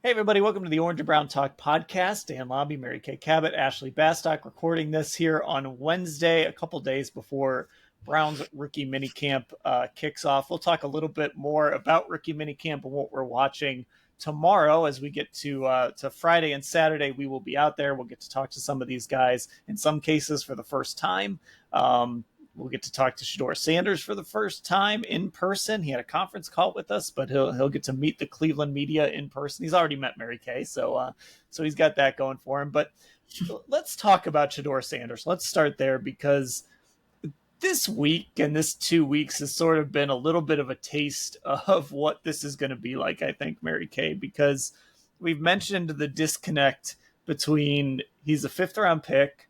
Hey, everybody, welcome to the Orange and Brown Talk podcast. Dan Labbe, Mary Kay Cabot, Ashley Bastock recording this here on Wednesday, a couple days before Brown's rookie minicamp kicks off. We'll talk a little bit more about rookie minicamp and what we're watching tomorrow. As we get to Friday and Saturday, we will be out there. We'll get to talk to some of these guys, in some cases for the first time. We'll get to talk to Shedeur Sanders for the first time in person. He had a conference call with us, but he'll get to meet the Cleveland media in person. He's already met Mary Kay, so he's got that going for him. But let's talk about Shedeur Sanders. Let's start there, because this week and this 2 weeks has sort of been a little bit of a taste of what this is going to be like, I think, Mary Kay, because we've mentioned the disconnect between he's a fifth-round pick.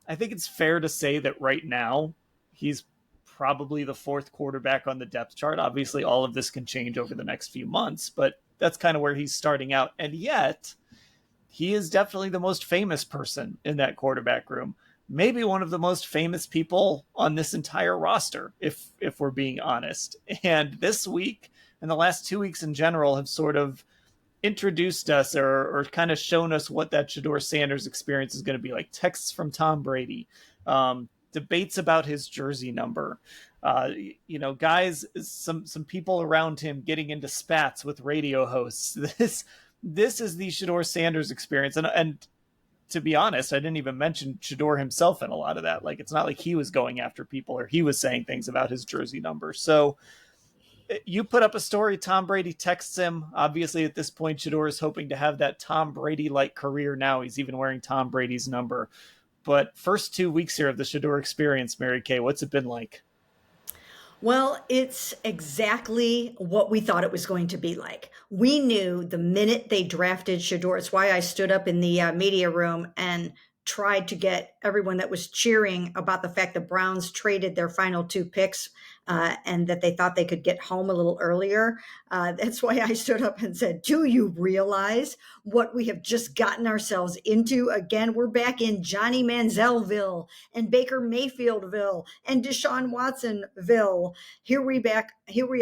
I think it's fair to say that right now, he's probably the fourth quarterback on the depth chart. Obviously, all of this can change over the next few months, but that's kind of where he's starting out. And yet, he is definitely the most famous person in that quarterback room. Maybe one of the most famous people on this entire roster, if we're being honest. And this week, and the last 2 weeks in general, have sort of introduced us or kind of shown us what that Shedeur Sanders experience is going to be like. Texts from Tom Brady, debates about his jersey number, guys, some people around him getting into spats with radio hosts. This is the Shedeur Sanders experience. And to be honest, I didn't even mention Shedeur himself in a lot of that. Like, it's not like he was going after people or he was saying things about his jersey number. So you put up a story, Tom Brady texts him. Obviously, at this point, Shedeur is hoping to have that Tom Brady-like career now. He's even wearing Tom Brady's number. But first 2 weeks here of the Shedeur experience, Mary Kay, what's it been like? Well, it's exactly what we thought it was going to be like. We knew the minute they drafted Shedeur. It's why I stood up in the media room and tried to get everyone that was cheering about the fact the Browns traded their final two picks and that they thought they could get home a little earlier. That's why I stood up and said, do you realize what we have just gotten ourselves into? Again, we're back in Johnny Manzielville and Baker Mayfieldville and Deshaun Watsonville. Here we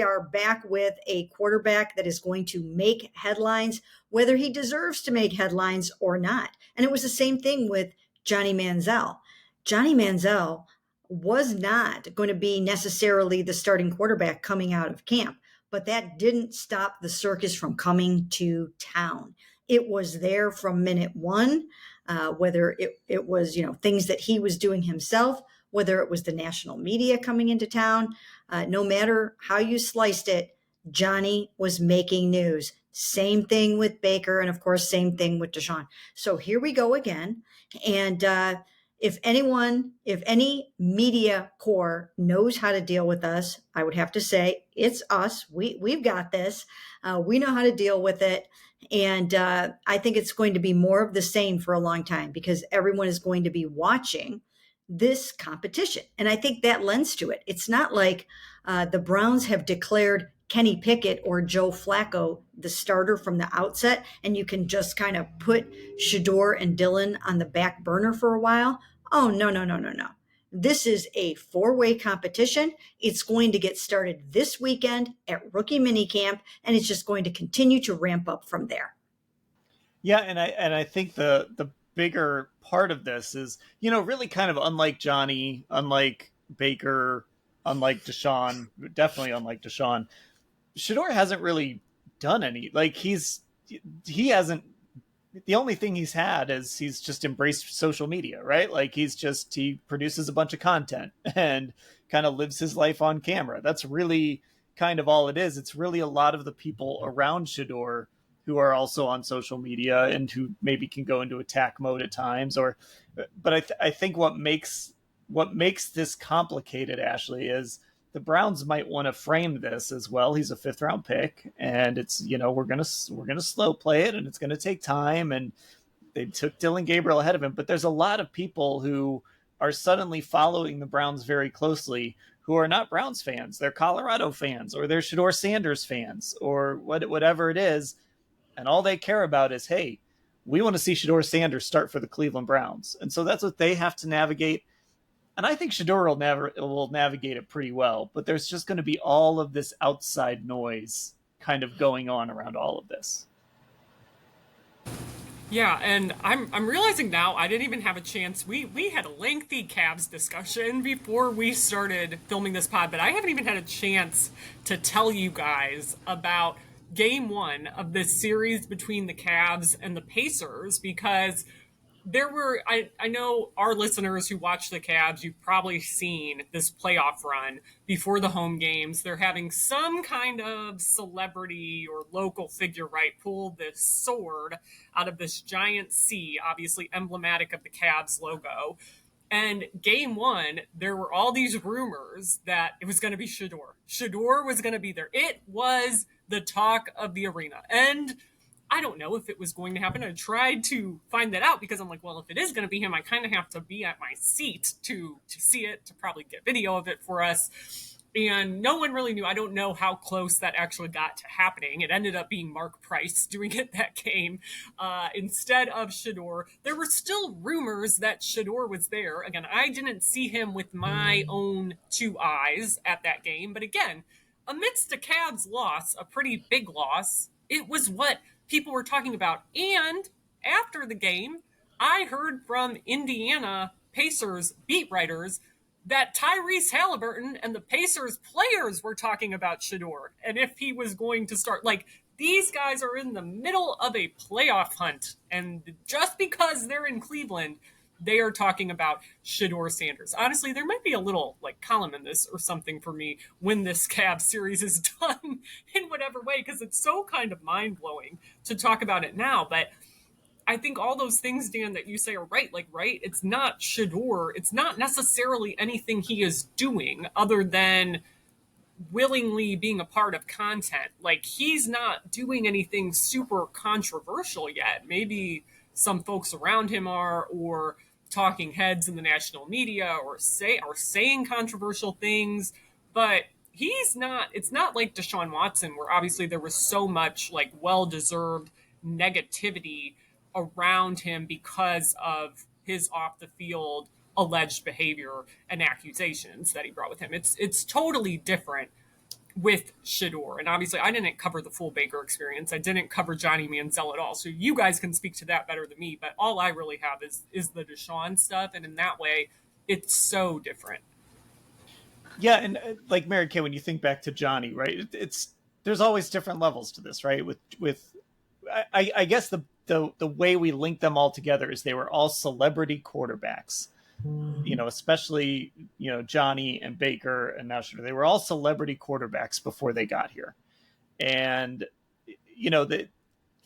are back with a quarterback that is going to make headlines, whether he deserves to make headlines or not. And it was the same thing with Johnny Manziel. Johnny Manziel was not going to be necessarily the starting quarterback coming out of camp, but that didn't stop the circus from coming to town. It was there from minute one, whether it was, things that he was doing himself, whether it was the national media coming into town, no matter how you sliced it, Johnny was making news. Same thing with Baker, and of course, same thing with Deshaun. So here we go again. And if any media corps knows how to deal with us, I would have to say it's us. We've got this. We know how to deal with it. And I think it's going to be more of the same for a long time because everyone is going to be watching this competition. And I think that lends to it. It's not like the Browns have declared Kenny Pickett or Joe Flacco the starter from the outset, and you can just kind of put Shedeur and Dylan on the back burner for a while. Oh, no. This is a four-way competition. It's going to get started this weekend at rookie minicamp, and it's just going to continue to ramp up from there. Yeah, and I think the bigger part of this is, really kind of unlike Johnny, unlike Baker, unlike Deshaun, definitely unlike Deshaun, Shedeur hasn't really done any. Like, he hasn't. The only thing he's had is he's just embraced social media, right? Like, he produces a bunch of content and kind of lives his life on camera. That's really kind of all it is. It's really a lot of the people around Shedeur who are also on social media and who maybe can go into attack mode at times. But I think what makes this complicated, Ashley, is the Browns might want to frame this as, well, he's a fifth round pick and it's, we're going to slow play it and it's going to take time. And they took Dylan Gabriel ahead of him, but there's a lot of people who are suddenly following the Browns very closely who are not Browns fans. They're Colorado fans or they're Shedeur Sanders fans or whatever it is. And all they care about is, hey, we want to see Shedeur Sanders start for the Cleveland Browns. And so that's what they have to navigate. And I think Shedeur will navigate it pretty well, but there's just going to be all of this outside noise kind of going on around all of this. Yeah, and I'm realizing now I didn't even have a chance. We had a lengthy Cavs discussion before we started filming this pod, but I haven't even had a chance to tell you guys about game one of this series between the Cavs and the Pacers because I know our listeners who watch the Cavs, you've probably seen this playoff run before the home games. They're having some kind of celebrity or local figure, right, pull this sword out of this giant C, obviously emblematic of the Cavs logo. And game one, there were all these rumors that it was going to be Shedeur. Shedeur was going to be there. It was the talk of the arena. And I don't know if it was going to happen. I tried to find that out because I'm like, well, if it is going to be him, I kind of have to be at my seat to see it, to probably get video of it for us. And no one really knew. I don't know how close that actually got to happening. It ended up being Mark Price doing it that game instead of Shedeur. There were still rumors that Shedeur was there. Again, I didn't see him with my own two eyes at that game. But again, amidst a Cavs loss, a pretty big loss, it was what people were talking about. And after the game, I heard from Indiana Pacers beat writers that Tyrese Halliburton and the Pacers players were talking about Shedeur and if he was going to start. Like, these guys are in the middle of a playoff hunt, and just because they're in Cleveland, they are talking about Shedeur Sanders. Honestly, there might be a little like column in this or something for me when this Cavs series is done in whatever way, because it's so kind of mind blowing to talk about it now. But I think all those things, Dan, that you say are right. Like, right, it's not Shedeur. It's not necessarily anything he is doing other than willingly being a part of content. Like, he's not doing anything super controversial yet. Maybe some folks around him are, or talking heads in the national media, or are saying controversial things, but he's not. It's not like Deshaun Watson, where obviously there was so much like well-deserved negativity around him because of his off the field alleged behavior and accusations that he brought with him. It's totally different with Shedeur. And obviously I didn't cover the full Baker experience. I didn't cover Johnny Manziel at all. So you guys can speak to that better than me, but all I really have is the Deshaun stuff, and in that way it's so different. Yeah, and like Mary Kay, when you think back to Johnny, right? It's there's always different levels to this, right? With I guess the way we link them all together is they were all celebrity quarterbacks. You know, especially Johnny and Baker and now Shedeur. They were all celebrity quarterbacks before they got here, and that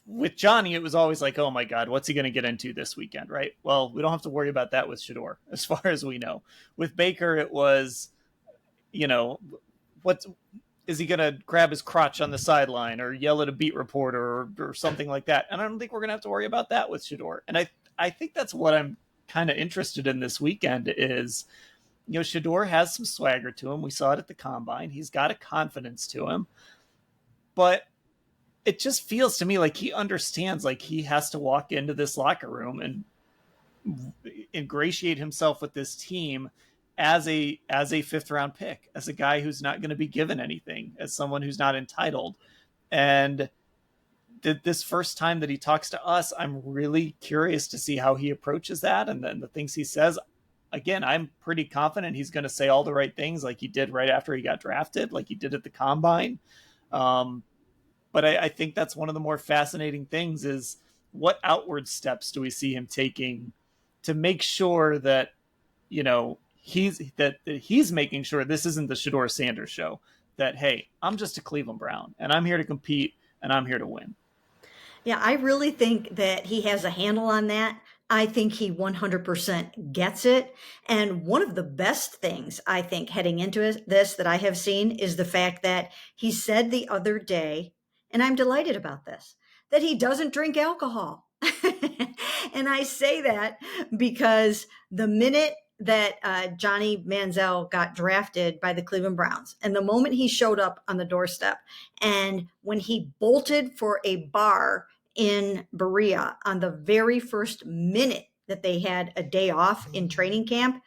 with Johnny, it was always like, oh my God, what's he going to get into this weekend, right? Well, we don't have to worry about that with Shedeur, as far as we know. With Baker, it was, you know, what is he going to grab his crotch on the sideline or yell at a beat reporter or something like that? And I don't think we're going to have to worry about that with Shedeur. And I think that's what I'm kind of interested in this weekend is, Shedeur has some swagger to him. We saw it at the combine. He's got a confidence to him, but it just feels to me like he understands, like he has to walk into this locker room and ingratiate himself with this team as a fifth round pick, as a guy who's not going to be given anything, as someone who's not entitled. And this first time that he talks to us, I'm really curious to see how he approaches that. And then the things he says, again, I'm pretty confident he's going to say all the right things, like he did right after he got drafted, like he did at the combine. But I think that's one of the more fascinating things is what outward steps do we see him taking to make sure that, he's making sure this isn't the Shedeur Sanders show, that, hey, I'm just a Cleveland Brown and I'm here to compete and I'm here to win. Yeah, I really think that he has a handle on that. I think he 100% gets it. And one of the best things I think heading into this that I have seen is the fact that he said the other day, and I'm delighted about this, that he doesn't drink alcohol. And I say that because the minute that Johnny Manziel got drafted by the Cleveland Browns, and the moment he showed up on the doorstep, and when he bolted for a bar in Berea on the very first minute that they had a day off in training camp,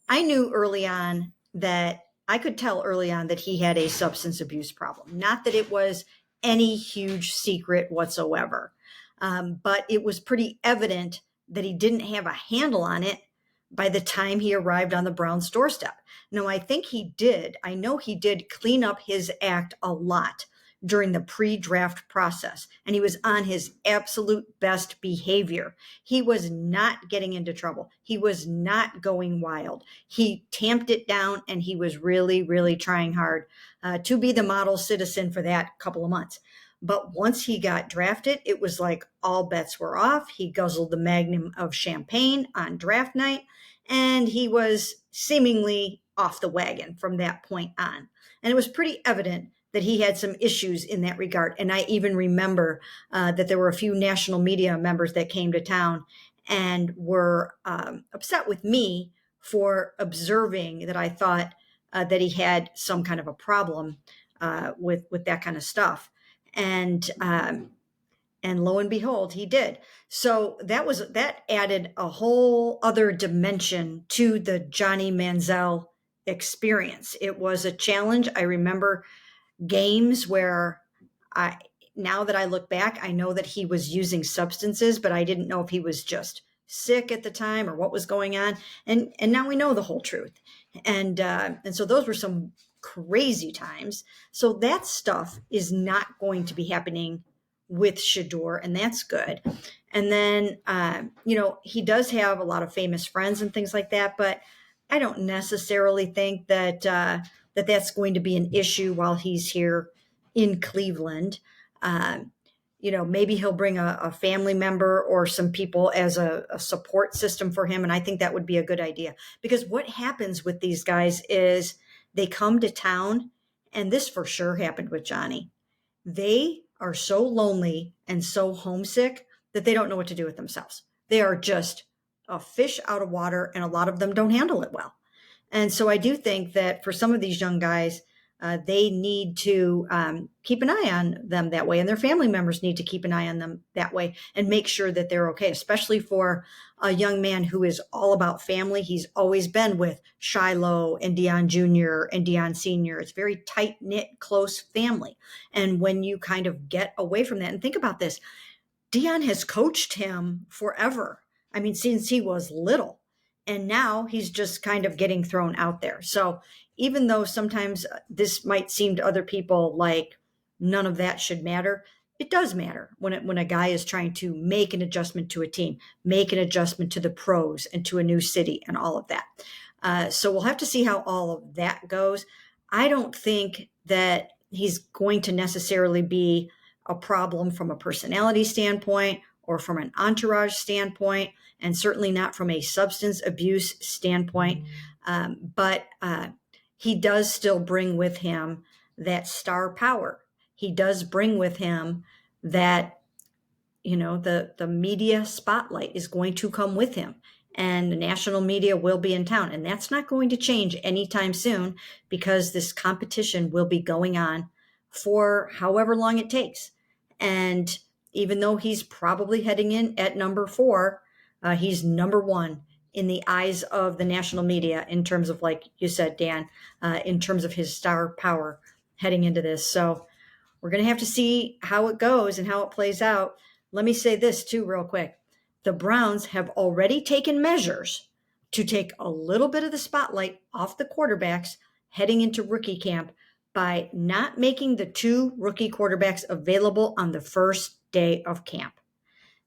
I knew early on that I could tell early on that he had a substance abuse problem. Not that it was any huge secret whatsoever. But it was pretty evident that he didn't have a handle on it by the time he arrived on the Browns' doorstep. Now, I think he did. I know he did clean up his act a lot during the pre-draft process, and he was on his absolute best behavior. He was not getting into trouble. He was not going wild. He tamped it down, and he was really, really trying hard to be the model citizen for that couple of months. But once he got drafted, it was like all bets were off. He guzzled the magnum of champagne on draft night, and he was seemingly off the wagon from that point on. And it was pretty evident that he had some issues in that regard. And I even remember that there were a few national media members that came to town and were upset with me for observing that I thought that he had some kind of a problem with that kind of stuff. And lo and behold, he did. So that added a whole other dimension to the Johnny Manziel experience. It was a challenge. I remember games where now that I look back, I know that he was using substances, but I didn't know if he was just sick at the time or what was going on. And now we know the whole truth. And so those were some crazy times. So that stuff is not going to be happening with Shedeur, and that's good. And then, he does have a lot of famous friends and things like that, but I don't necessarily think that that's going to be an issue while he's here in Cleveland. Maybe he'll bring a family member or some people as a support system for him. And I think that would be a good idea, because what happens with these guys is they come to town, and this for sure happened with Johnny. They are so lonely and so homesick that they don't know what to do with themselves. They are just a fish out of water, and a lot of them don't handle it well. And so I do think that for some of these young guys, they need to keep an eye on them that way, and their family members need to keep an eye on them that way and make sure that they're okay, especially for a young man who is all about family. He's always been with Shiloh and Deion Jr. and Deion Sr. It's very tight-knit, close family. And when you kind of get away from that, and think about this, Deion has coached him forever. I mean, since he was little. And now he's just kind of getting thrown out there. So even though sometimes this might seem to other people like none of that should matter, it does matter when a guy is trying to make an adjustment to a team, make an adjustment to the pros and to a new city and all of that. So we'll have to see how all of that goes. I don't think that he's going to necessarily be a problem from a personality standpoint or from an entourage standpoint, and certainly not from a substance abuse standpoint. But he does still bring with him that star power. He does bring with him that, the media spotlight is going to come with him, and the national media will be in town. And that's not going to change anytime soon, because this competition will be going on for however long it takes. And even though he's probably heading in at number 4, he's number 1 in the eyes of the national media in terms of, like you said, Dan, in terms of his star power heading into this. So we're going to have to see how it goes and how it plays out. Let me say this too, real quick. The Browns have already taken measures to take a little bit of the spotlight off the quarterbacks heading into rookie camp by not making the 2 rookie quarterbacks available on the first day of camp.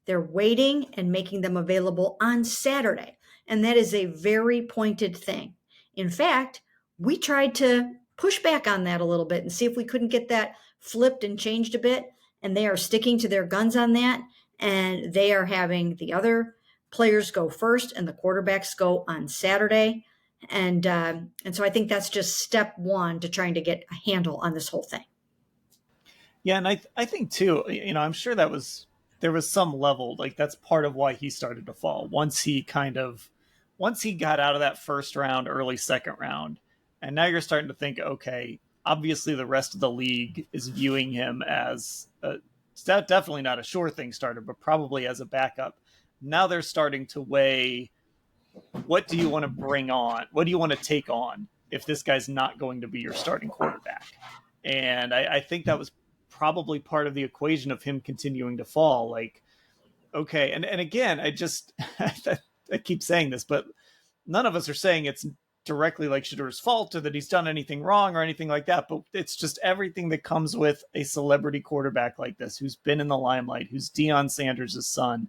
They're waiting and making them available on Saturday. And that is a very pointed thing. In fact, we tried to push back on that a little bit and see if we couldn't get that flipped and changed a bit. And they are sticking to their guns on that. And they are having the other players go first and the quarterbacks go on Saturday. And so I think that's just step 1 to trying to get a handle on this whole thing. Yeah, and I think too, I'm sure there was some level, like that's part of why he started to fall. Once he got out of that first round, early second round, and now you're starting to think, okay, obviously the rest of the league is viewing him as definitely not a sure thing starter, but probably as a backup. Now they're starting to weigh, what do you want to bring on? What do you want to take on if this guy's not going to be your starting quarterback? And I think that was probably part of the equation of him continuing to fall. Like, Okay. And again, I keep saying this, but none of us are saying it's directly like Shedeur's fault or that he's done anything wrong or anything like that. But it's just everything that comes with a celebrity quarterback like this, who's been in the limelight, who's Deion Sanders' son.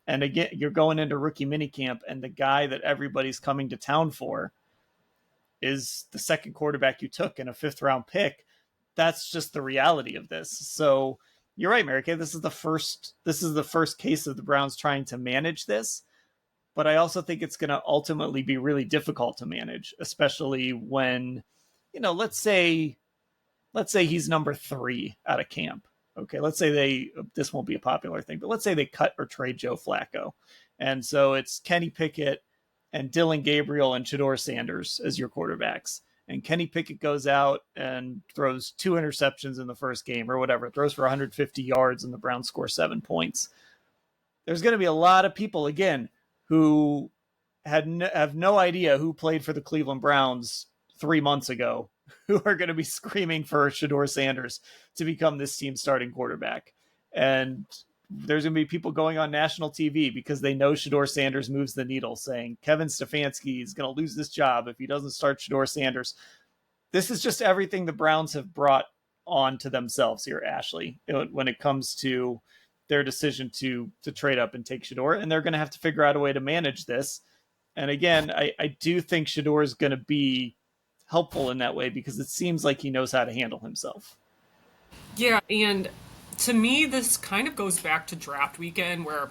And again, you're going into rookie minicamp, and the guy that everybody's coming to town for is the second quarterback you took in a fifth round pick. That's just the reality of this. So you're right, Mary Kay. This is the first case of the Browns trying to manage this. But I also think it's going to ultimately be really difficult to manage, especially when, let's say he's number 3 out of camp. Okay, let's say this won't be a popular thing, but let's say they cut or trade Joe Flacco. And so it's Kenny Pickett and Dylan Gabriel and Shedeur Sanders as your quarterbacks. And Kenny Pickett goes out and throws 2 interceptions in the first game or whatever, throws for 150 yards, and the Browns score 7 points. There's going to be a lot of people, again, who have no idea who played for the Cleveland Browns 3 months ago, who are going to be screaming for Shedeur Sanders to become this team's starting quarterback. And there's going to be people going on national TV because they know Shedeur Sanders moves the needle, saying Kevin Stefanski is going to lose this job if he doesn't start Shedeur Sanders. This is just everything the Browns have brought on to themselves here, Ashley, when it comes to their decision to trade up and take Shedeur. And they're going to have to figure out a way to manage this. And again, I do think Shedeur is going to be helpful in that way because it seems like he knows how to handle himself. Yeah, and to me, this kind of goes back to draft weekend, where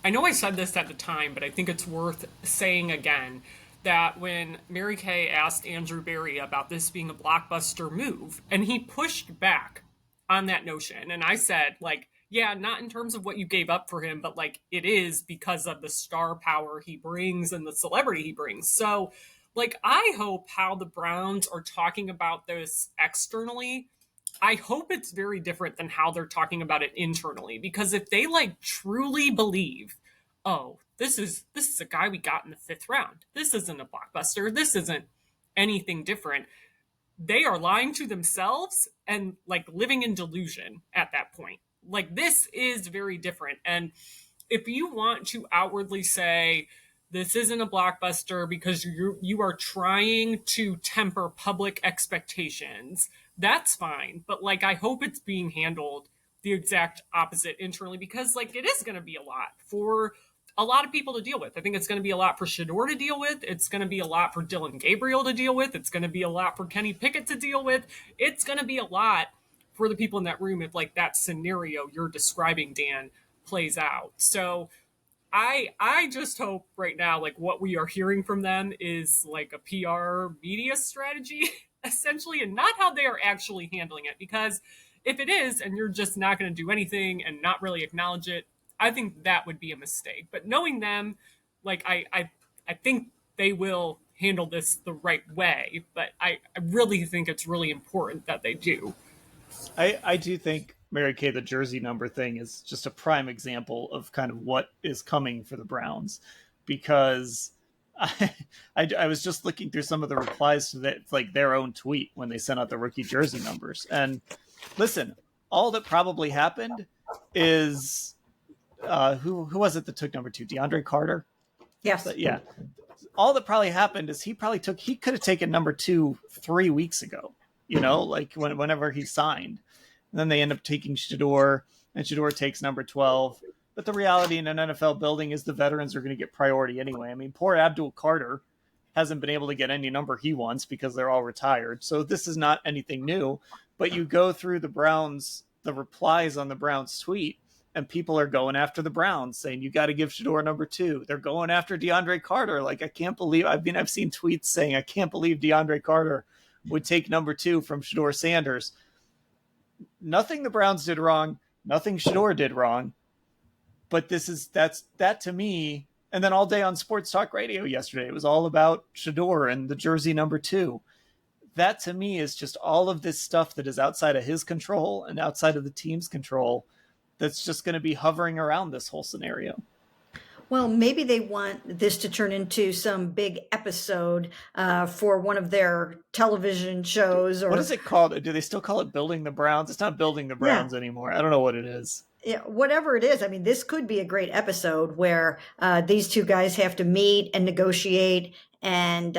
I know I said this at the time, but I think it's worth saying again that when Mary Kay asked Andrew Berry about this being a blockbuster move, and he pushed back on that notion, and I said, like, yeah, not in terms of what you gave up for him, but like it is because of the star power he brings and the celebrity he brings. So, like, I hope how the Browns are talking about this externally, I hope it's very different than how they're talking about it internally. Because if they like truly believe, oh, this is a guy we got in the 5th round, this isn't a blockbuster, this isn't anything different, they are lying to themselves and like living in delusion at that point. Like, this is very different. And if you want to outwardly say this isn't a blockbuster because you are trying to temper public expectations, that's fine. But like, I hope it's being handled the exact opposite internally, because like it is going to be a lot for a lot of people to deal with. I think it's going to be a lot for Shedeur to deal with. It's going to be a lot for Dylan Gabriel to deal with. It's going to be a lot for Kenny Pickett to deal with. It's going to be a lot for the people in that room if like that scenario you're describing, Dan, plays out. So I just hope right now, like, what we are hearing from them is like a PR media strategy, essentially, and not how they are actually handling it. Because if it is, and you're just not going to do anything and not really acknowledge it, I think that would be a mistake. But knowing them, like, I think they will handle this the right way. But I really think it's really important that they do. I do think, Mary Kay, the jersey number thing is just a prime example of kind of what is coming for the Browns, because I was just looking through some of the replies to that, like their own tweet when they sent out the rookie jersey numbers. And listen, all that probably happened is who was it that took number 2? DeAndre Carter? Yes. But yeah. All that probably happened is he could have taken number 2 3 weeks ago, like whenever he signed. And then they end up taking Shedeur, and Shedeur takes number 12. But the reality in an NFL building is the veterans are going to get priority anyway. I mean, poor Abdul Carter hasn't been able to get any number he wants because they're all retired. So this is not anything new. But you go through the replies on the Browns tweet, and people are going after the Browns, saying you got to give Shedeur number 2. They're going after DeAndre Carter. Like, I can't believe. I've seen tweets saying I can't believe DeAndre Carter would take number 2 from Shedeur Sanders. Nothing the Browns did wrong. Nothing Shedeur did wrong. But that to me. And then all day on Sports Talk Radio yesterday, it was all about Shedeur and the jersey number 2. That to me is just all of this stuff that is outside of his control and outside of the team's control. That's just going to be hovering around this whole scenario. Well, maybe they want this to turn into some big episode for one of their television shows. Or what is it called? Do they still call it Building the Browns? It's not Building the Browns anymore. I don't know what it is. Yeah, whatever it is, I mean, this could be a great episode where these two guys have to meet and negotiate, and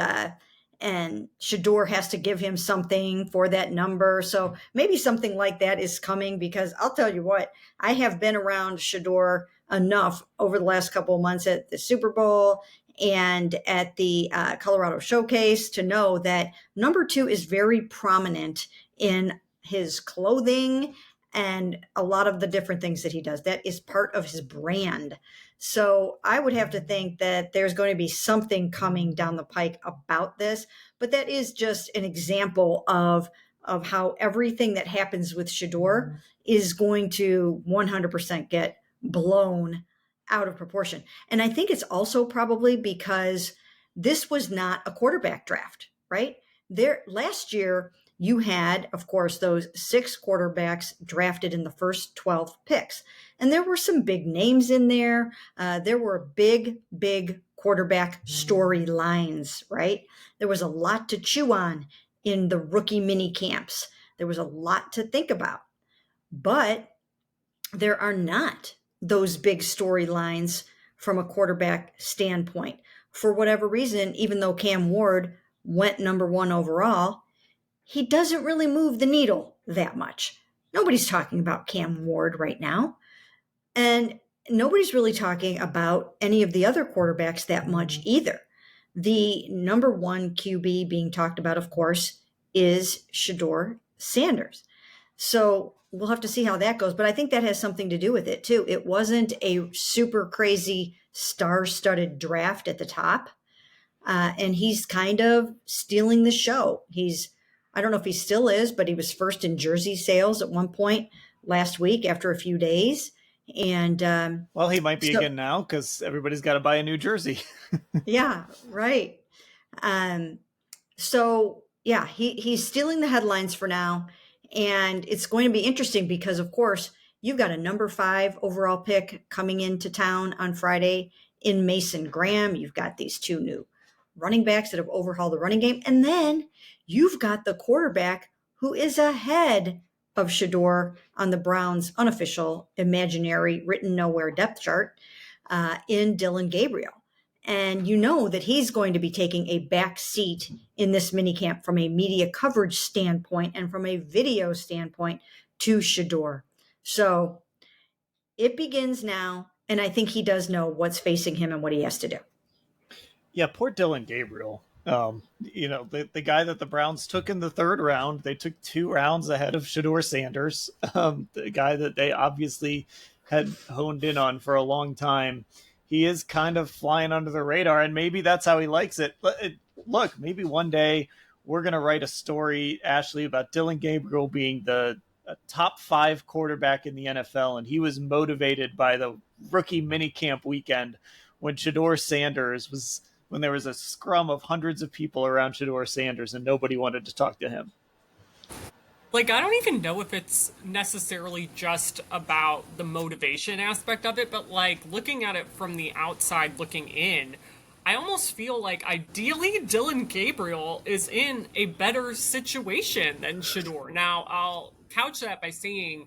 Shedeur has to give him something for that number. So maybe something like that is coming, because I'll tell you what, I have been around Shedeur enough over the last couple of months at the Super Bowl and at the Colorado Showcase to know that number two is very prominent in his clothing and a lot of the different things that he does. That is part of his brand. So I would have to think that there's going to be something coming down the pike about this, but that is just an example of how everything that happens with Shedeur is going to 100% get blown out of proportion. And I think it's also probably because this was not a quarterback draft, right? There last year you had, of course, those 6 quarterbacks drafted in the first 12 picks. And there were some big names in there. There were big quarterback storylines, right? There was a lot to chew on in the rookie mini camps. There was a lot to think about. But there are not those big storylines from a quarterback standpoint. For whatever reason, even though Cam Ward went number 1 overall, he doesn't really move the needle that much. Nobody's talking about Cam Ward right now. And nobody's really talking about any of the other quarterbacks that much either. The number 1 QB being talked about, of course, is Shedeur Sanders. So we'll have to see how that goes. But I think that has something to do with it, too. It wasn't a super crazy star-studded draft at the top. And he's kind of stealing the show. I don't know if he still is, but he was first in jersey sales at one point last week after a few days. And well, he might be again now because everybody's got to buy a new jersey. Yeah, right. So yeah, he's stealing the headlines for now. And it's going to be interesting because, of course, you've got a number 5 overall pick coming into town on Friday in Mason Graham. You've got these 2 new running backs that have overhauled the running game. And then you've got the quarterback who is ahead of Shedeur on the Browns' unofficial, imaginary, written nowhere depth chart in Dillon Gabriel. And you know that he's going to be taking a back seat in this minicamp from a media coverage standpoint and from a video standpoint to Shedeur. So it begins now, and I think he does know what's facing him and what he has to do. Yeah, poor Dillon Gabriel. The guy that the Browns took in the 3rd round, they took 2 rounds ahead of Shedeur Sanders, the guy that they obviously had honed in on for a long time. He is kind of flying under the radar, and maybe that's how he likes it. Look, maybe one day we're going to write a story, Ashley, about Dillon Gabriel being the top 5 quarterback in the NFL, and he was motivated by the rookie minicamp weekend when Shedeur Sanders was – when there was a scrum of hundreds of people around Shedeur Sanders and nobody wanted to talk to him. Like, I don't even know if it's necessarily just about the motivation aspect of it, but like looking at it from the outside looking in, I almost feel like ideally Dillon Gabriel is in a better situation than Shedeur. Now, I'll couch that by saying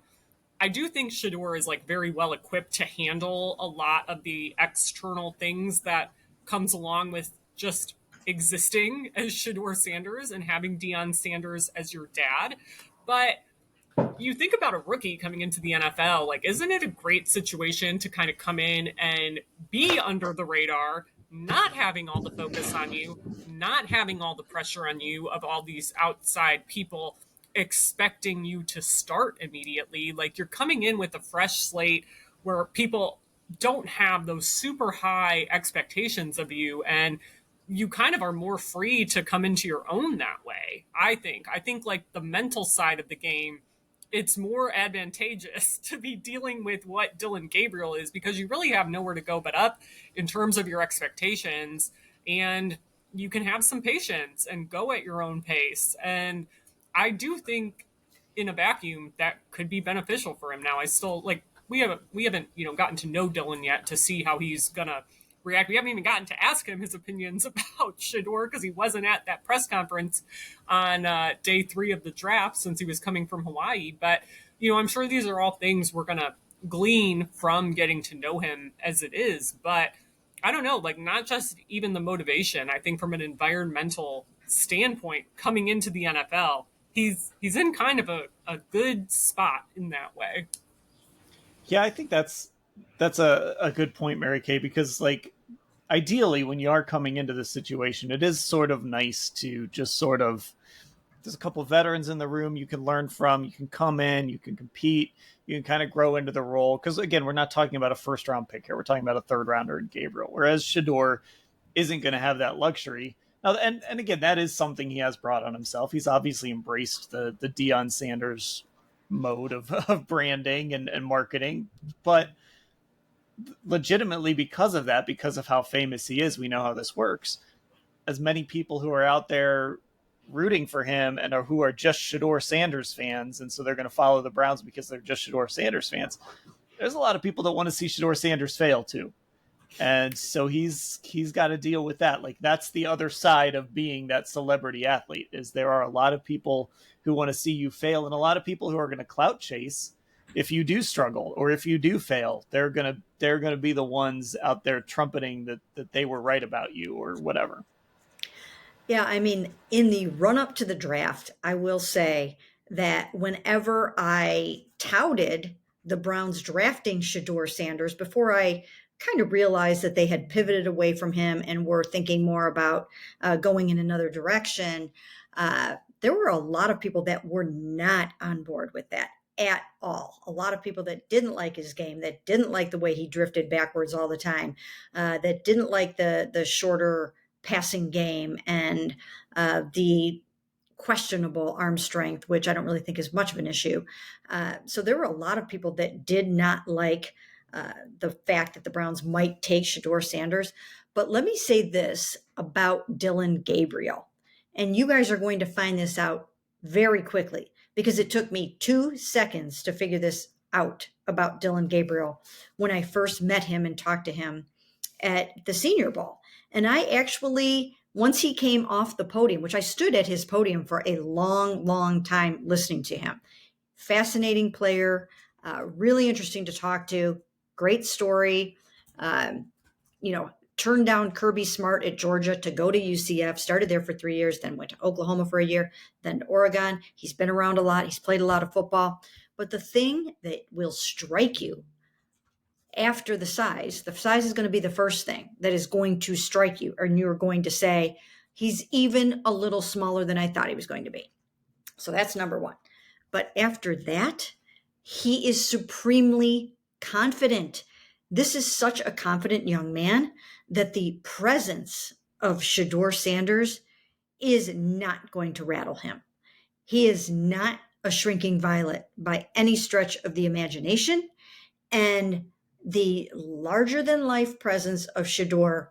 I do think Shedeur is like very well equipped to handle a lot of the external things that comes along with just existing as Shedeur Sanders and having Deion Sanders as your dad. But you think about a rookie coming into the NFL, like, isn't it a great situation to kind of come in and be under the radar, not having all the focus on you, not having all the pressure on you of all these outside people expecting you to start immediately? Like, you're coming in with a fresh slate where people don't have those super high expectations of you, and you kind of are more free to come into your own that way. I think like the mental side of the game, it's more advantageous to be dealing with what Dillon Gabriel is, because you really have nowhere to go but up in terms of your expectations, and you can have some patience and go at your own pace. And I do think in a vacuum that could be beneficial for him. Now, I still like, we haven't gotten to know Dillon yet to see how he's gonna react. We haven't even gotten to ask him his opinions about Shedeur because he wasn't at that press conference on day 3 of the draft since he was coming from Hawaii. But I'm sure these are all things we're gonna glean from getting to know him as it is. But I don't know, like not just even the motivation. I think from an environmental standpoint, coming into the NFL, he's in kind of a good spot in that way. Yeah, I think that's a good point, Mary Kay, because like ideally when you are coming into this situation, it is sort of nice to just sort of there's a couple of veterans in the room you can learn from. You can come in, you can compete, you can kind of grow into the role. Because again, we're not talking about a first round pick here. We're talking about a third rounder in Gabriel. Whereas Shedeur isn't going to have that luxury. Now, and again, that is something he has brought on himself. He's obviously embraced the Deion Sanders mode of branding and marketing. But legitimately because of that, because of how famous he is, we know how this works. As many people who are out there rooting for him and are who are just Shedeur Sanders fans, and so they're going to follow the Browns because they're just Shedeur Sanders fans. There's a lot of people that want to see Shedeur Sanders fail too, and so he's got to deal with that. Like that's the other side of being that celebrity athlete is there are a lot of people who want to see you fail, and a lot of people who are going to clout chase if you do struggle or if you do fail. They're gonna be the ones out there trumpeting that they were right about you or whatever. Yeah, I mean, in the run up to the draft, I will say that whenever I touted the Browns drafting Shedeur Sanders, before I kind of realized that they had pivoted away from him and were thinking more about going in another direction, there were a lot of people that were not on board with that at all. A lot of people that didn't like his game, that didn't like the way he drifted backwards all the time, that didn't like the shorter passing game and the questionable arm strength, which I don't really think is much of an issue. So there were a lot of people that did not like the fact that the Browns might take Shedeur Sanders. But let me say this about Dillon Gabriel. And you guys are going to find this out very quickly because it took me 2 seconds to figure this out about Dillon Gabriel when I first met him and talked to him at the Senior Bowl. And I actually, once he came off the podium, which I stood at his podium for a long, long time listening to him, fascinating player, really interesting to talk to, great story. Turned down Kirby Smart at Georgia to go to UCF, started there for 3 years, then went to Oklahoma for a year, then to Oregon. He's been around a lot. He's played a lot of football. But the thing that will strike you after the size is going to be the first thing that is going to strike you, and you're going to say, he's even a little smaller than I thought he was going to be. So that's number one. But after that, he is supremely confident. This is such a confident young man that the presence of Shedeur Sanders is not going to rattle him. He is not a shrinking violet by any stretch of the imagination. And the larger than life presence of Shedeur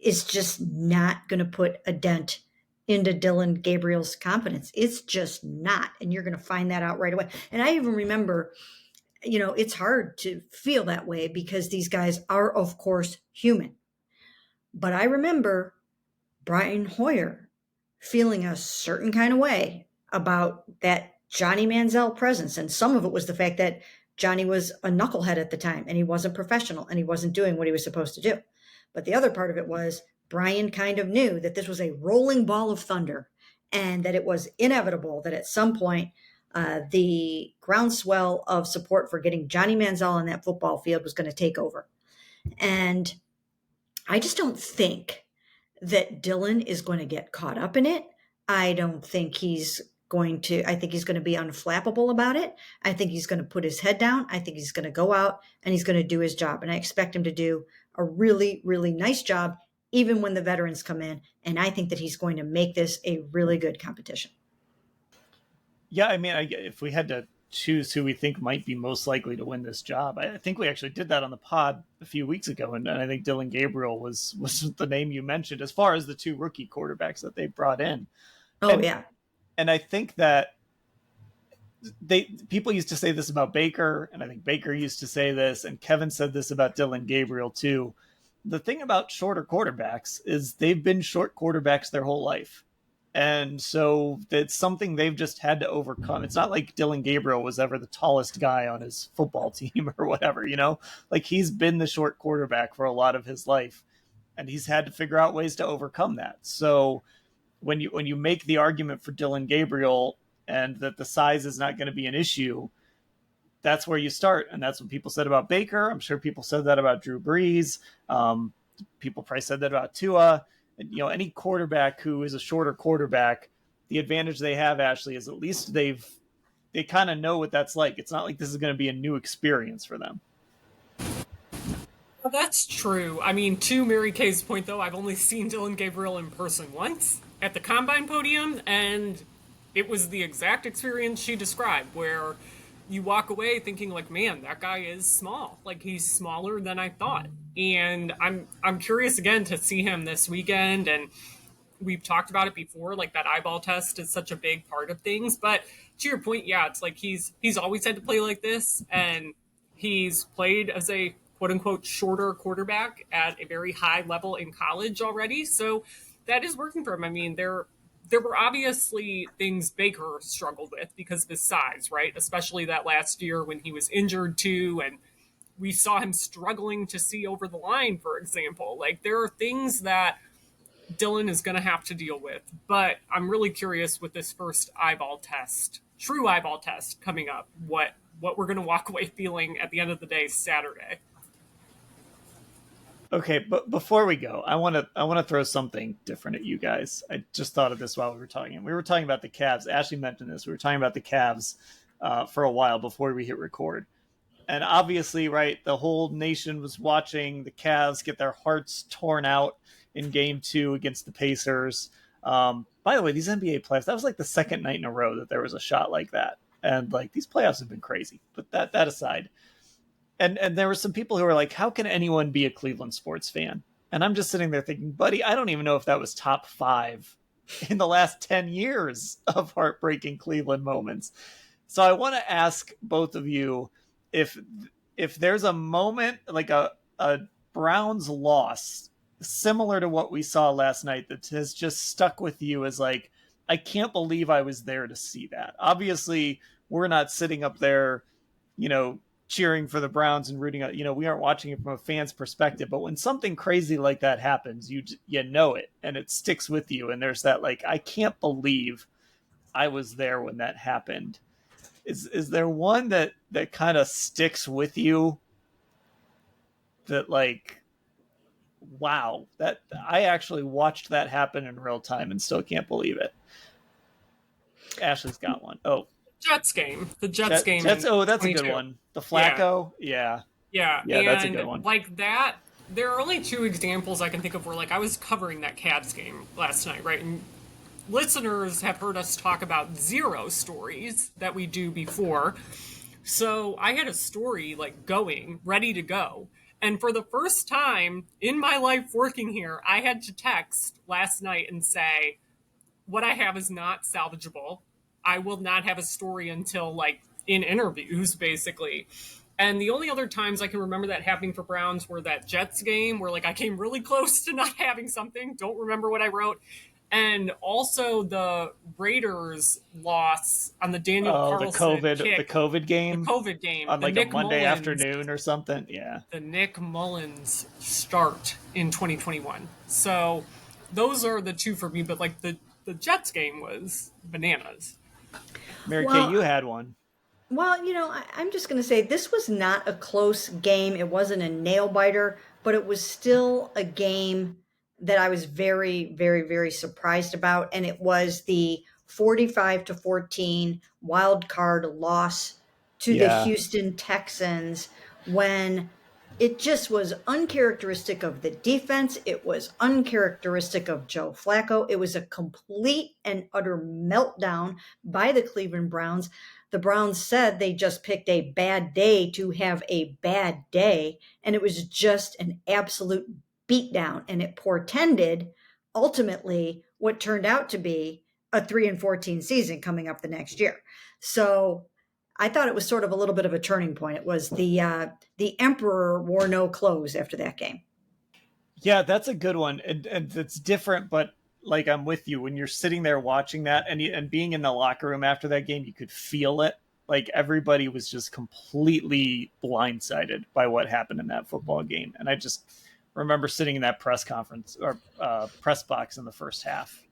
is just not going to put a dent into Dillon Gabriel's confidence. It's just not. And you're going to find that out right away. And I even remember, it's hard to feel that way because these guys are, of course, human. But I remember Brian Hoyer feeling a certain kind of way about that Johnny Manziel presence. And some of it was the fact that Johnny was a knucklehead at the time and he wasn't professional and he wasn't doing what he was supposed to do. But the other part of it was Brian kind of knew that this was a rolling ball of thunder and that it was inevitable that at some point the groundswell of support for getting Johnny Manziel on that football field was going to take over. And I just don't think that Dillon is going to get caught up in it. I don't think he's going to, I think he's going to be unflappable about it. I think he's going to put his head down. I think he's going to go out and he's going to do his job. And I expect him to do a really, really nice job, even when the veterans come in. And I think that he's going to make this a really good competition. Yeah, I mean, if we had to choose who we think might be most likely to win this job, I think we actually did that on the pod a few weeks ago, and I think Dillon Gabriel was the name you mentioned as far as the two rookie quarterbacks that they brought in. Yeah. And I think that people used to say this about Baker, and I think Baker used to say this, and Kevin said this about Dillon Gabriel too. The thing about shorter quarterbacks is they've been short quarterbacks their whole life. And so it's something they've just had to overcome. It's not like Dylan Gabriel was ever the tallest guy on his football team or whatever, like he's been the short quarterback for a lot of his life, and he's had to figure out ways to overcome that. So when you make the argument for Dylan Gabriel and that the size is not going to be an issue, that's where you start. And that's what people said about Baker. I'm sure people said that about Drew Brees. People probably said that about Tua. Any quarterback who is a shorter quarterback, the advantage they have, Ashley, is at least they kind of know what that's like. It's not like this is going to be a new experience for them. Well, that's true. I mean, to Mary Kay's point, though, I've only seen Dylan Gabriel in person once at the Combine podium, and it was the exact experience she described, where you walk away thinking like, man, that guy is small. Like, he's smaller than I thought. And I'm curious again to see him this weekend. And we've talked about it before, like that eyeball test is such a big part of things. But to your point, yeah, it's like he's always had to play like this, and he's played as a quote unquote shorter quarterback at a very high level in college already. So that is working for him. I mean, there were obviously things Baker struggled with because of his size, right? Especially that last year when he was injured too, and we saw him struggling to see over the line, for example. Like, there are things that Dylan is going to have to deal with. But I'm really curious with this first true eyeball test coming up, what we're going to walk away feeling at the end of the day Saturday. Okay, but before we go, I want to throw something different at you guys. I just thought of this while we were talking. We were talking about the Cavs. Ashley mentioned this. We were talking about the Cavs for a while before we hit record. And obviously, right, the whole nation was watching the Cavs get their hearts torn out in Game 2 against the Pacers. By the way, these NBA playoffs, that was like the second night in a row that there was a shot like that. And like, these playoffs have been crazy. But that aside. And there were some people who were like, how can anyone be a Cleveland sports fan? And I'm just sitting there thinking, buddy, I don't even know if that was top 5 in the last 10 years of heartbreaking Cleveland moments. So I want to ask both of you if there's a moment, like a Browns loss similar to what we saw last night, that has just stuck with you as like, I can't believe I was there to see that. Obviously, we're not sitting up there, cheering for the Browns and rooting out, we aren't watching it from a fan's perspective, but when something crazy like that happens, you know it, and it sticks with you. And there's that, like, I can't believe I was there when that happened. Is there one that kind of sticks with you that, like, wow, that I actually watched that happen in real time and still can't believe it? Ashley's got one. Oh, Jets game. The Jets game. That's a good one. The Flacco. Yeah. Yeah, that's a good one. Like that, there are only 2 examples I can think of where, like, I was covering that Cavs game last night, right? And listeners have heard us talk about 0 stories that we do before. So I had a story, like, going, ready to go. And for the first time in my life working here, I had to text last night and say, what I have is not salvageable. I will not have a story until, like, in interviews, basically. And the only other times I can remember that happening for Browns were that Jets game where, like, I came really close to not having something. Don't remember what I wrote. And also the Raiders loss on the Daniel Carlson the COVID game. The COVID game. On, like, a Monday afternoon or something. Yeah. The Nick Mullins start in 2021. So those are the 2 for me. But, like, the Jets game was bananas. Mary Kay, you had one. Well, I'm just going to say this was not a close game. It wasn't a nail biter, but it was still a game that I was very, very, very surprised about. And it was the 45-14 wild card loss to the Houston Texans, when it just was uncharacteristic of the defense. It was uncharacteristic of Joe Flacco. It was a complete and utter meltdown by the Cleveland Browns. The Browns said they just picked a bad day to have a bad day, and it was just an absolute beatdown. And it portended ultimately what turned out to be a 3-14 season coming up the next year. So I thought it was sort of a little bit of a turning point. It was the emperor wore no clothes after that game. Yeah, that's a good one. And it's different, but like I'm with you when you're sitting there watching that and being in the locker room after that game, you could feel it. Like everybody was just completely blindsided by what happened in that football game. And I just remember sitting in that press conference or press box in the first half.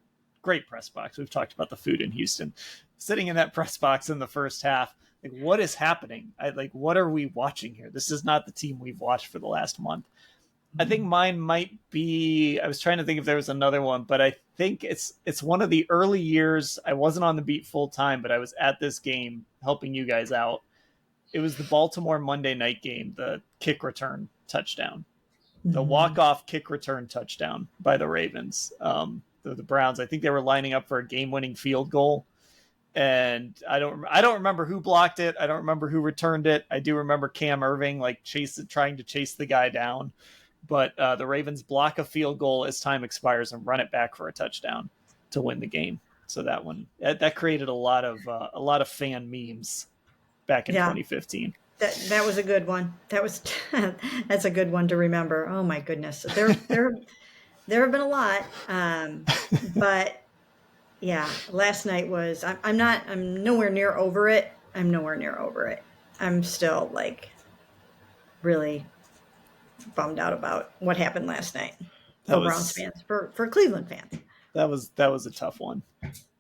Great press box. We've talked about the food in Houston. Sitting in that press box in the first half, like what is happening? What are we watching here? This is not the team we've watched for the last month. I think mine might be, I was trying to think if there was another one, but I think it's one of the early years. I wasn't on the beat full time, but I was at this game helping you guys out. It was the Baltimore Monday night game, the kick return touchdown, the walk-off kick return touchdown by the Ravens. The Browns, I think they were lining up for a game-winning field goal. And I don't remember who blocked it. I don't remember who returned it. I do remember Cam Irving trying to chase the guy down. But the Ravens block a field goal as time expires and run it back for a touchdown to win the game. So that one that created a lot of fan memes back in 2015. That was a good one. That's a good one to remember. Oh my goodness, there have been a lot, but yeah, last night was. I'm nowhere near over it. I'm still like really bummed out about what happened last night for Browns fans, for Cleveland fans. That was a tough one.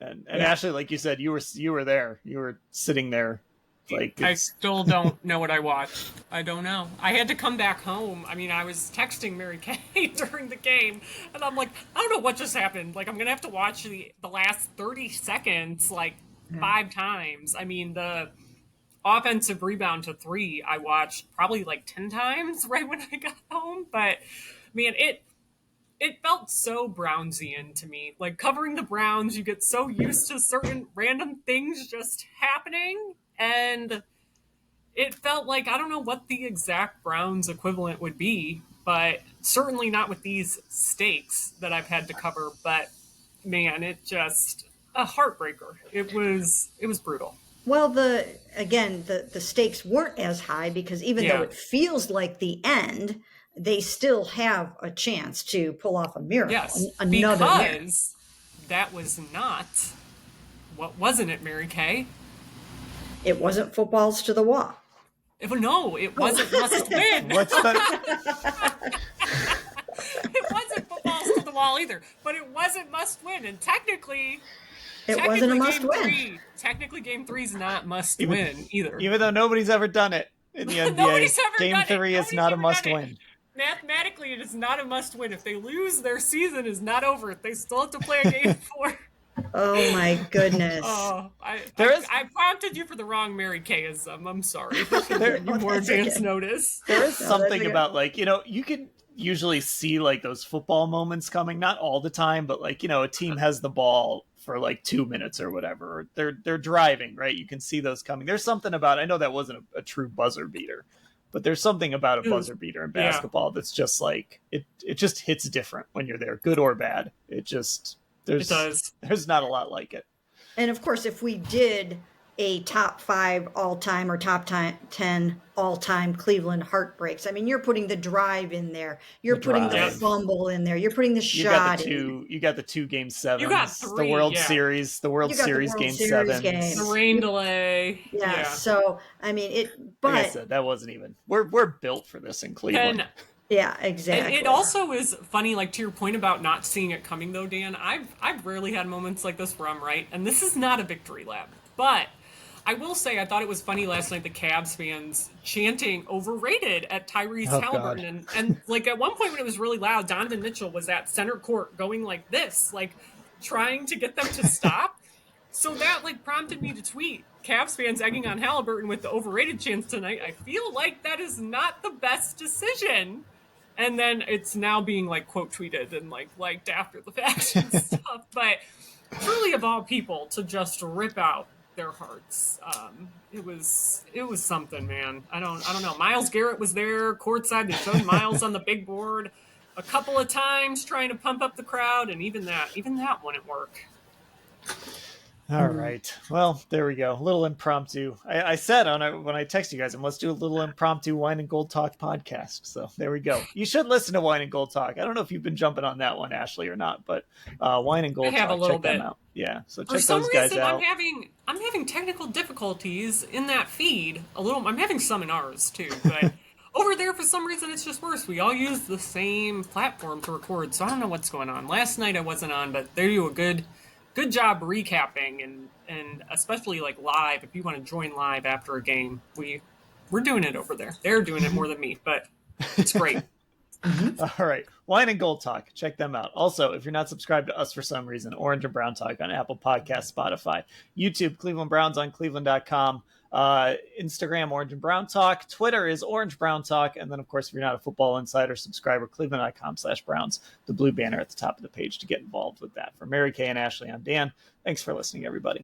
And Ashley, like you said, you were there. You were sitting there. Like I still don't know what I watched. I don't know. I had to come back home. I mean, I was texting Mary Kay during the game, and I'm like, I don't know what just happened. Like, I'm gonna have to watch the last 30 seconds 5 times. I mean, the offensive rebound to 3 I watched probably 10 times right when I got home. But man, it felt so Brownsian to me. Like covering the Browns, you get so used to certain random things just happening, and it felt like I don't know what the exact Browns equivalent would be, but certainly not with these stakes that I've had to cover. But man, it just a heartbreaker. It was brutal. Well, the stakes weren't as high because even though it feels like the end, they still have a chance to pull off a miracle. Yes, because that was not, what wasn't it, Mary Kay? It wasn't footballs to the wall. It wasn't must win. What's that? It wasn't footballs to the wall either, but it wasn't must win. And technically wasn't a must win. Technically, game 3 is not must win either. Even though nobody's ever done it in the NBA, game 3 is not a must win. Mathematically, it is not a must win. If they lose, their season is not over. They still have to play a game 4. Oh my goodness! I prompted you for the wrong Mary Kayism. I'm sorry. More advance notice. There is something about you can usually see those football moments coming. Not all the time, but a team has the ball for 2 minutes or whatever. Or they're driving, right? You can see those coming. There's something about. I know that wasn't a true buzzer beater, but there's something about a buzzer beater in basketball that's just it just hits different when you're there, good or bad. It does. There's not a lot like it. And of course, if we did a top 5 all-time or top 10 all-time Cleveland heartbreaks, I mean, you're putting the drive in there. You're putting the fumble in there. You're putting the shot in. You got the 2 game 7s. You got 3. The World Series. The World Series game 7. The rain delay. Yeah. So, I mean, but like I said, that wasn't even. We're built for this in Cleveland. Yeah, exactly. And it also is funny, to your point about not seeing it coming, though, Dan. I've rarely had moments like this where I'm right, and this is not a victory lap. But I will say I thought it was funny last night, the Cavs fans chanting overrated at Tyrese Halliburton. And at one point when it was really loud, Donovan Mitchell was at center court going like this, trying to get them to stop. So that prompted me to tweet, Cavs fans egging on Halliburton with the overrated chants tonight. I feel like that is not the best decision. And then it's now being quote tweeted and liked after the fact and stuff. But truly, of all people, to just rip out their hearts, it was something, man. I don't know. Myles Garrett was there courtside. They showed Myles on the big board a couple of times trying to pump up the crowd, and even that wouldn't work. All right. Well, there we go. A little impromptu. I said when I text you guys, let's do a little impromptu Wine and Gold Talk podcast. So there we go. You should listen to Wine and Gold Talk. I don't know if you've been jumping on that one, Ashley, or not, but Wine and I Gold have a Talk, little check them bit. out. Yeah. So For check some those guys reason, out. I'm having technical difficulties in that feed. A little. I'm having some in ours too, but over there for some reason it's just worse. We all use the same platform to record, so I don't know what's going on. Last night I wasn't on, but they do a good job recapping and especially like live. If you want to join live after a game, we're doing it over there. They're doing it more than me, but it's great. All right. Wine and Gold Talk. Check them out. Also, if you're not subscribed to us for some reason, Orange and Brown Talk on Apple Podcasts, Spotify, YouTube, Cleveland Browns on cleveland.com, Instagram, Orange and Brown Talk. Twitter is Orange Brown Talk. And then, of course, if you're not a Football Insider subscriber, cleveland.com/Browns, the blue banner at the top of the page to get involved with that. For Mary Kay and Ashley, I'm Dan. Thanks for listening, everybody.